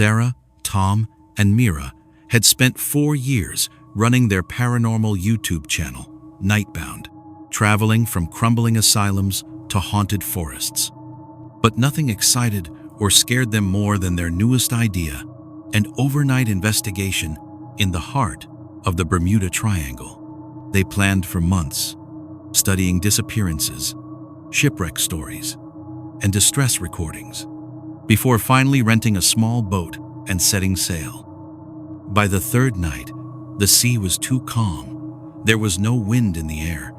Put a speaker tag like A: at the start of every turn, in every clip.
A: Sarah, Tom, and Mira had spent 4 years running their paranormal YouTube channel, Nightbound, traveling from crumbling asylums to haunted forests. But nothing excited or scared them more than their newest idea, an overnight investigation in the heart of the Bermuda Triangle. They planned for months, studying disappearances, shipwreck stories, and distress recordings, before finally renting a small boat and setting sail. By the third night, the sea was too calm, there was no wind in the air,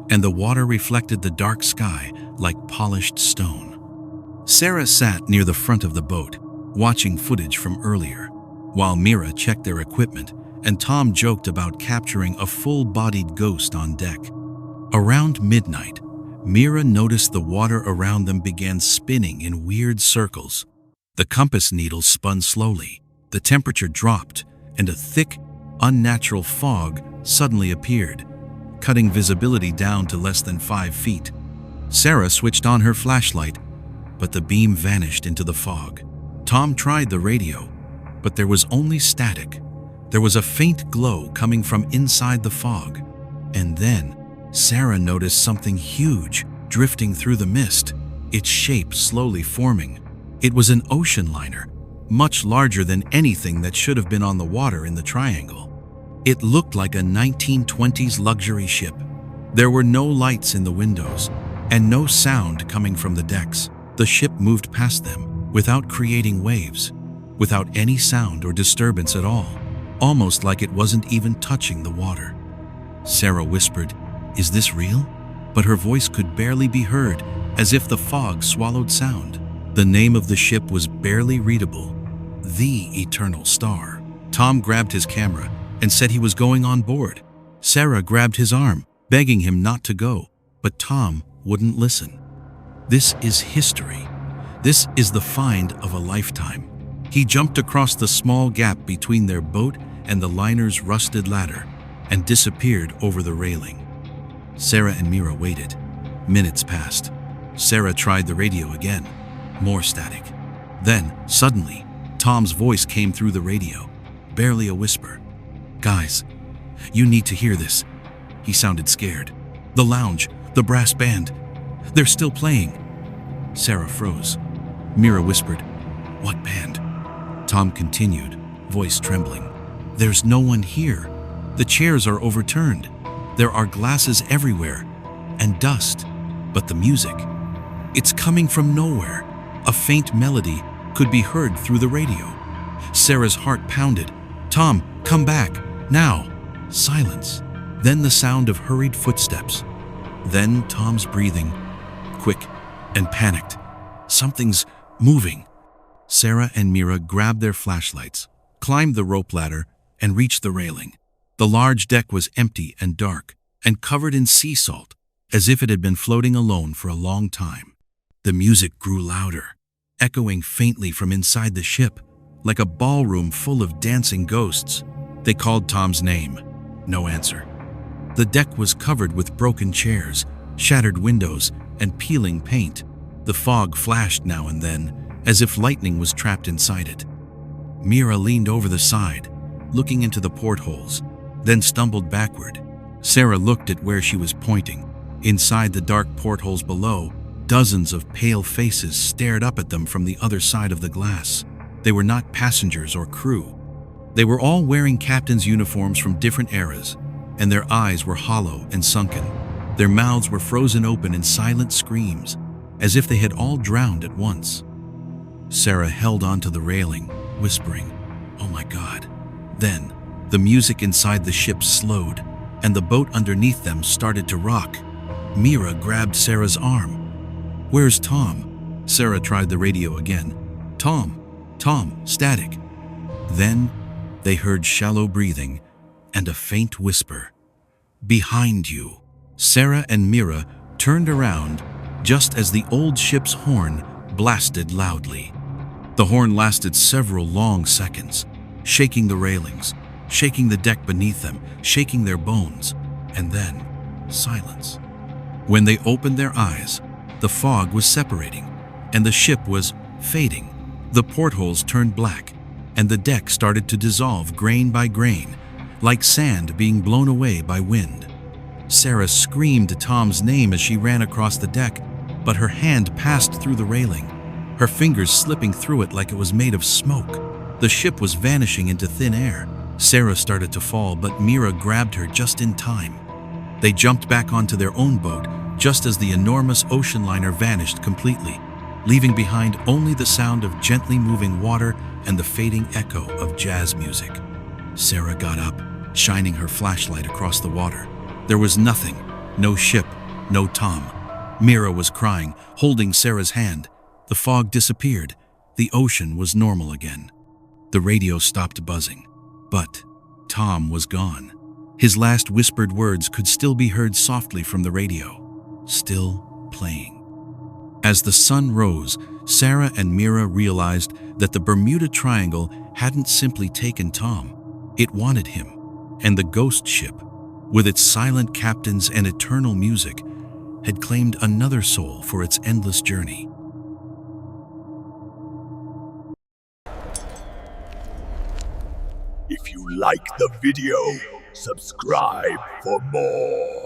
A: and the water reflected the dark sky like polished stone. Sarah sat near the front of the boat, watching footage from earlier, while Mira checked their equipment and Tom joked about capturing a full-bodied ghost on deck. Around midnight, Mira noticed the water around them began spinning in weird circles. The compass needles spun slowly, the temperature dropped, and a thick, unnatural fog suddenly appeared, cutting visibility down to less than 5 feet. Sarah switched on her flashlight, but the beam vanished into the fog. Tom tried the radio, but there was only static. There was a faint glow coming from inside the fog. And then, Sarah noticed something huge drifting through the mist, its shape slowly forming. It was an ocean liner, much larger than anything that should have been on the water in the triangle. It looked like a 1920s luxury ship. There were no lights in the windows, and no sound coming from the decks. The ship moved past them, without creating waves, without any sound or disturbance at all, almost like it wasn't even touching the water. Sarah whispered, "Is this real?" But her voice could barely be heard, as if the fog swallowed sound. The name of the ship was barely readable, The Eternal Star. Tom grabbed his camera and said he was going on board. Sarah grabbed his arm, begging him not to go, but Tom wouldn't listen. This is history. This is the find of a lifetime. He jumped across the small gap between their boat and the liner's rusted ladder and disappeared over the railing. Sarah and Mira waited. Minutes passed. Sarah tried the radio again. More static. Then, suddenly, Tom's voice came through the radio, barely a whisper. "Guys, you need to hear this." He sounded scared. "The lounge, the brass band, they're still playing." Sarah froze. Mira whispered, "What band?" Tom continued, voice trembling. "There's no one here. The chairs are overturned. There are glasses everywhere, and dust. But the music, it's coming from nowhere. A faint melody could be heard through the radio." Sarah's heart pounded. "Tom, come back, now." Silence. Then the sound of hurried footsteps. Then Tom's breathing, quick and panicked. "Something's moving." Sarah and Mira grabbed their flashlights, climbed the rope ladder, and reached the railing. The large deck was empty and dark, and covered in sea salt, as if it had been floating alone for a long time. The music grew louder, echoing faintly from inside the ship, like a ballroom full of dancing ghosts. They called Tom's name. No answer. The deck was covered with broken chairs, shattered windows, and peeling paint. The fog flashed now and then, as if lightning was trapped inside it. Mira leaned over the side, looking into the portholes, then stumbled backward. Sarah looked at where she was pointing. Inside the dark portholes below, dozens of pale faces stared up at them from the other side of the glass. They were not passengers or crew. They were all wearing captain's uniforms from different eras, and their eyes were hollow and sunken. Their mouths were frozen open in silent screams, as if they had all drowned at once. Sarah held onto the railing, whispering, "Oh my God." Then, the music inside the ship slowed, and the boat underneath them started to rock. Mira grabbed Sarah's arm. "Where's Tom?" Sarah tried the radio again. Tom, static." Then, they heard shallow breathing and a faint whisper. "Behind you." Sarah and Mira turned around just as the old ship's horn blasted loudly. The horn lasted several long seconds, shaking the railings, shaking the deck beneath them, shaking their bones, and then silence. When they opened their eyes, the fog was separating, and the ship was fading. The portholes turned black, and the deck started to dissolve grain by grain, like sand being blown away by wind. Sarah screamed Tom's name as she ran across the deck, but her hand passed through the railing, her fingers slipping through it like it was made of smoke. The ship was vanishing into thin air. Sarah started to fall, but Mira grabbed her just in time. They jumped back onto their own boat just as the enormous ocean liner vanished completely, leaving behind only the sound of gently moving water and the fading echo of jazz music. Sarah got up, shining her flashlight across the water. There was nothing, no ship, no Tom. Mira was crying, holding Sarah's hand. The fog disappeared. The ocean was normal again. The radio stopped buzzing, but Tom was gone. His last whispered words could still be heard softly from the radio, still playing. As the sun rose, Sarah and Mira realized that the Bermuda Triangle hadn't simply taken Tom. It wanted him, and the ghost ship, with its silent captains and eternal music, had claimed another soul for its endless journey.
B: If you like the video, subscribe for more.